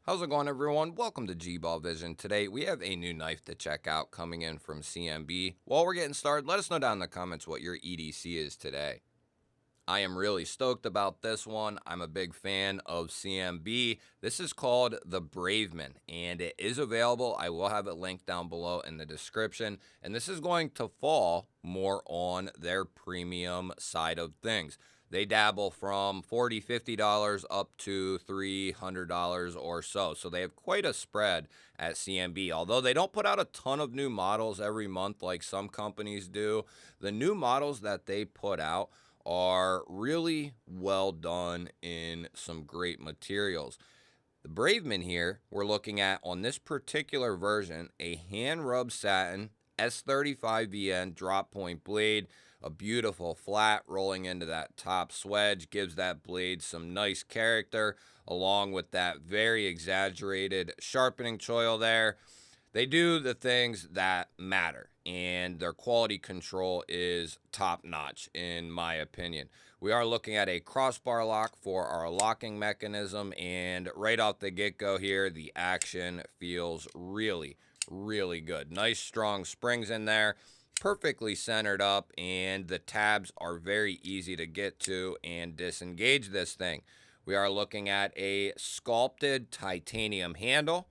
How's it going, everyone? Welcome to G-Ball Vision. Today, we have a new knife to check out coming in from CMB. While we're getting started, let us know down in the comments what your EDC is today. I am really stoked about this one. I'm a big fan of CMB. This is called the Braveman, and it is available. I will have it linked down below in the description, and this is going to fall more on their premium side of things. They dabble from $40, $50 up to $300 or so. So they have quite a spread at CMB. Although they don't put out a ton of new models every month like some companies do, the new models that they put out are really well done in some great materials. The Braveman here, we're looking at on this particular version, a hand rub satin S35VN drop point blade, a beautiful flat rolling into that top swedge, gives that blade some nice character, along with that very exaggerated sharpening choil there. They do the things that matter, and their quality control is top notch, in my opinion. We are looking at a crossbar lock for our locking mechanism, and right off the get-go here, the action feels really, really good. Nice strong springs in there, perfectly centered up, and the tabs are very easy to get to and disengage this thing. We are looking at a sculpted titanium handle,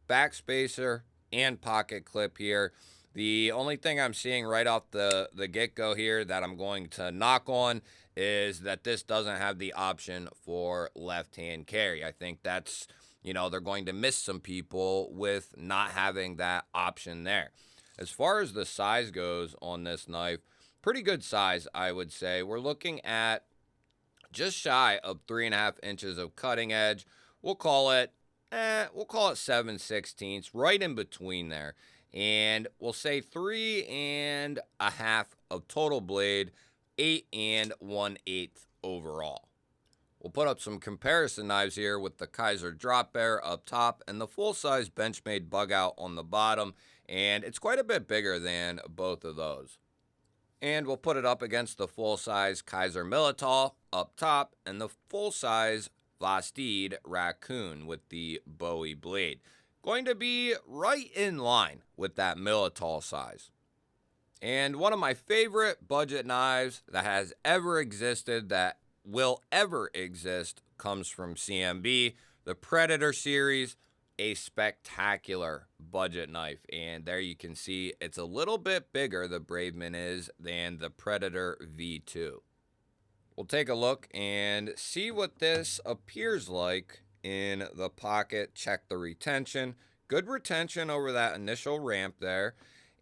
backspacer, and pocket clip here. The only thing I'm seeing right off the get-go here that I'm going to knock on is that this doesn't have the option for left-hand carry. I think that's, they're going to miss some people with not having that option there. As far as the size goes on this knife, pretty good size, I would say. We're looking at just shy of 3.5 inches of cutting edge. We'll call it 7/16, right in between there. And we'll say 3.5 of total blade, 8 1/8 overall. We'll put up some comparison knives here with the Kaiser Drop Bear up top and the full-size Benchmade Bug Out on the bottom, and it's quite a bit bigger than both of those. And we'll put it up against the full-size Kaiser Militol up top and the full-size Vastid Raccoon with the Bowie blade. Going to be right in line with that Militol size. And one of my favorite budget knives that has ever existed, that will ever exist, comes from CMB, the Predator series, a spectacular budget knife. And there you can see it's a little bit bigger, the Braveman is, than the Predator V2. We'll take a look and see what this appears like in the pocket. Check the retention. Good retention over that initial ramp there.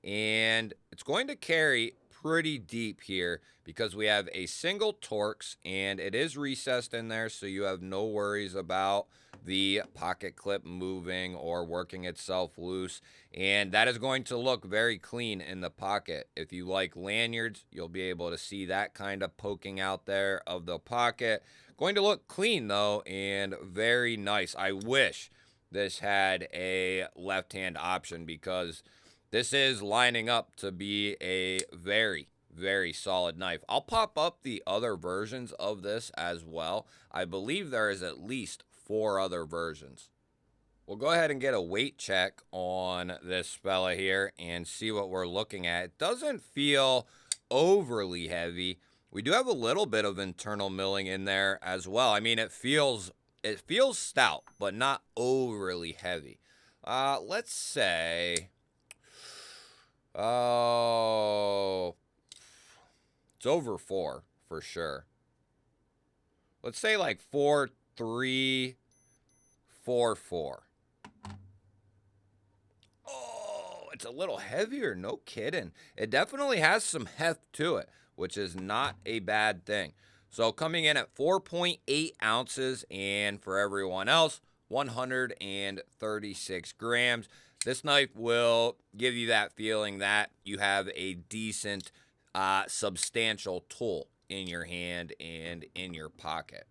And it's going to carry pretty deep here because we have a single Torx and it is recessed in there, so you have no worries about the pocket clip moving or working itself loose, and that is going to look very clean in the pocket. If you like lanyards, you'll be able to see that kind of poking out there of the pocket. Going to look clean though, and very nice. I wish this had a left-hand option because this is lining up to be a very, very solid knife. I'll pop up the other versions of this as well. I believe there is at least 4 other versions. We'll go ahead and get a weight check on this fella here and see what we're looking at. It doesn't feel overly heavy. We do have a little bit of internal milling in there as well. I mean, it feels stout, but not overly heavy. Let's say, it's over 4 for sure. Let's say like 4.3, 4.4. Oh, it's a little heavier, no kidding. It definitely has some heft to it, which is not a bad thing. So coming in at 4.8 ounces, and for everyone else, 136 grams. This knife will give you that feeling that you have a decent, substantial tool in your hand and in your pocket.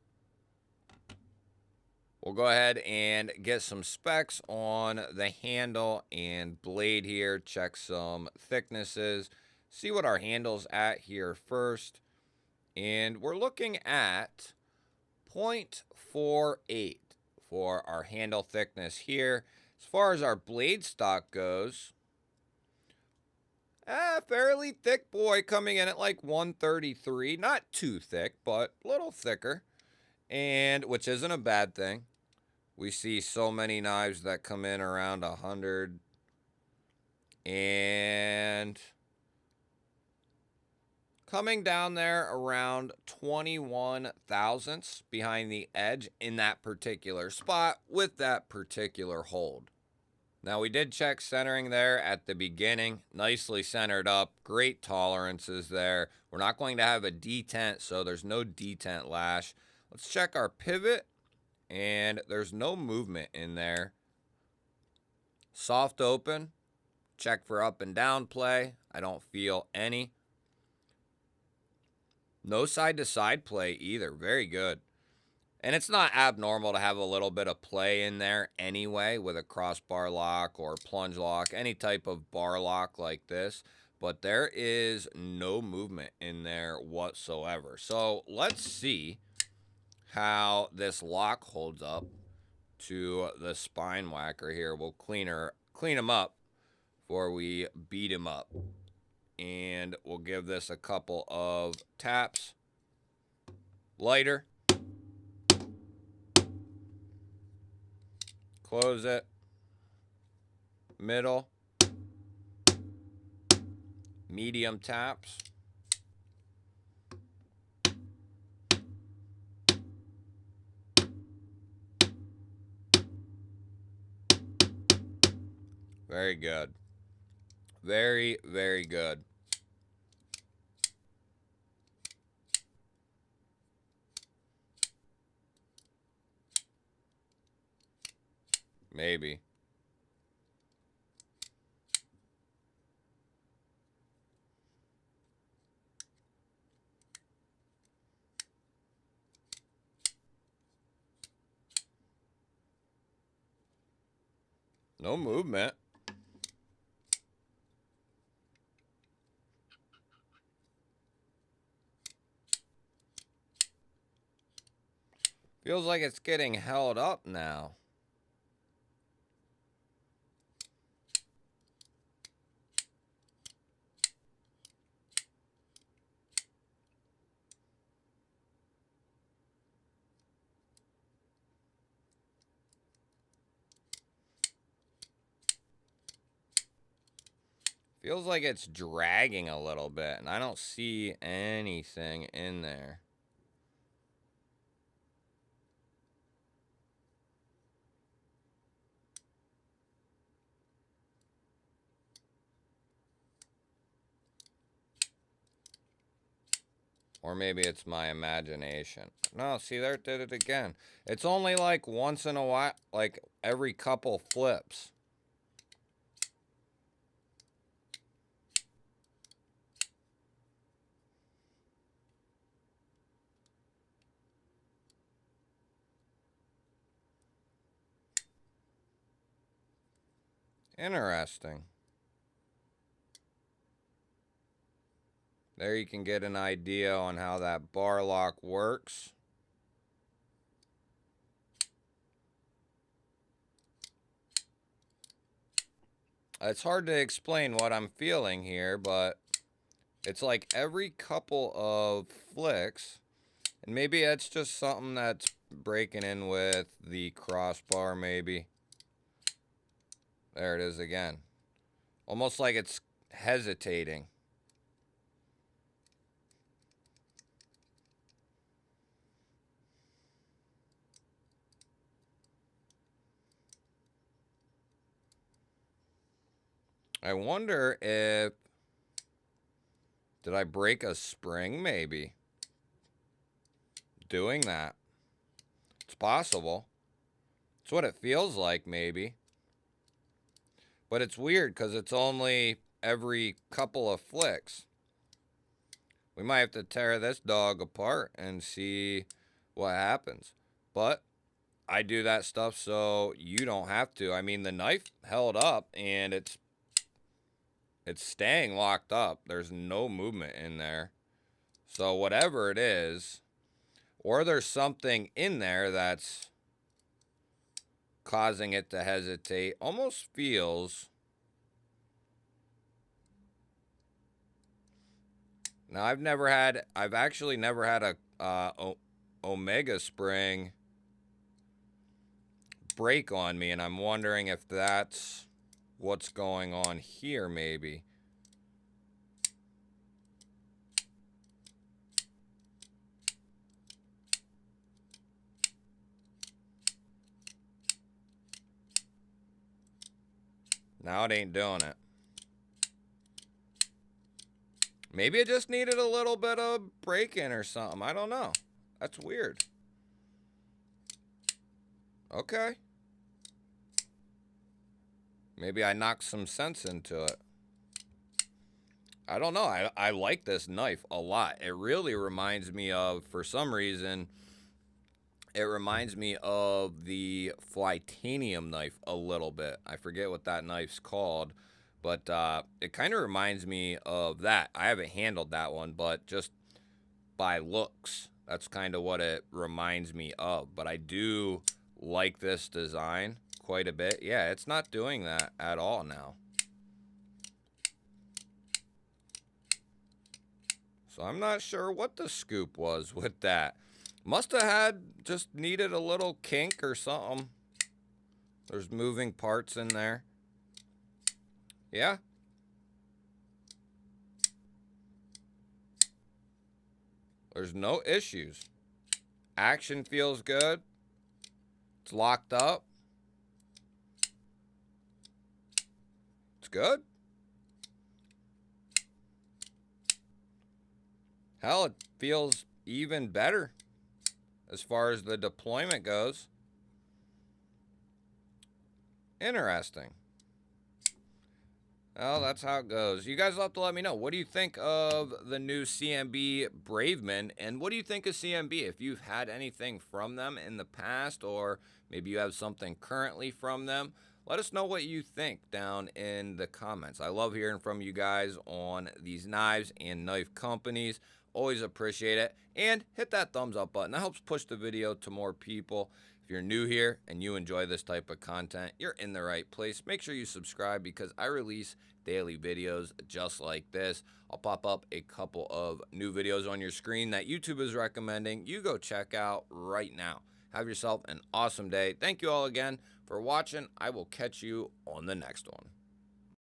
We'll go ahead and get some specs on the handle and blade here, check some thicknesses, see what our handle's at here first. And we're looking at 0.48 for our handle thickness here. As far as our blade stock goes, fairly thick boy, coming in at like 133. Not too thick, but a little thicker, and which isn't a bad thing. We see so many knives that come in around 100, and coming down there around 21 thousandths behind the edge in that particular spot with that particular hold. Now, we did check centering there at the beginning. Nicely centered up. Great tolerances there. We're not going to have a detent, so there's no detent lash. Let's check our pivot, and there's no movement in there. Soft open. Check for up and down play. I don't feel any. No side to side play either. Very good. And it's not abnormal to have a little bit of play in there anyway with a crossbar lock or plunge lock, any type of bar lock like this. But there is no movement in there whatsoever. So let's see how this lock holds up to the spine whacker here. We'll clean him up before we beat him up. And we'll give this a couple of taps. Lighter. Close it. Middle. Medium taps. Very good. Very, very good. Maybe. No movement. Feels like it's getting held up now. Feels like it's dragging a little bit, and I don't see anything in there. Or maybe it's my imagination. No, see, there it did it again. It's only like once in a while, like every couple flips. Interesting. There you can get an idea on how that bar lock works. It's hard to explain what I'm feeling here, but it's like every couple of flicks, and maybe it's just something that's breaking in with the crossbar maybe. There it is again. Almost like it's hesitating. I wonder if... Did I break a spring maybe? Doing that. It's possible. It's what it feels like maybe. But it's weird because it's only every couple of flicks. We might have to tear this dog apart and see what happens. But I do that stuff so you don't have to. I mean, the knife held up and it's staying locked up. There's no movement in there. So whatever it is, or there's something in there that's causing it to hesitate. Almost feels... Now, I've actually never had a Omega spring break on me, and I'm wondering if that's what's going on here, maybe. Now it ain't doing it. Maybe it just needed a little bit of break-in or something. I don't know. That's weird. Okay. Maybe I knocked some sense into it. I don't know. I like this knife a lot. It really reminds me of, for some reason, it reminds me of the Flytanium knife a little bit. I forget what that knife's called, but it kind of reminds me of that. I haven't handled that one, but just by looks, that's kind of what it reminds me of. But I do like this design quite a bit. Yeah, it's not doing that at all now. So I'm not sure what the scoop was with that. Must have had, just needed a little kink or something. There's moving parts in there. Yeah. There's no issues. Action feels good. It's locked up. It's good. Hell, it feels even better as far as the deployment goes. Interesting. Well, that's how it goes. You guys will have to let me know. What do you think of the new CMB Braveman? And what do you think of CMB? If you've had anything from them in the past, or maybe you have something currently from them, let us know what you think down in the comments. I love hearing from you guys on these knives and knife companies. Always appreciate it. And hit that thumbs up button. That helps push the video to more people. If you're new here and you enjoy this type of content, you're in the right place. Make sure you subscribe because I release daily videos just like this. I'll pop up a couple of new videos on your screen that YouTube is recommending. You go check out right now. Have yourself an awesome day. Thank you all again for watching. I will catch you on the next one.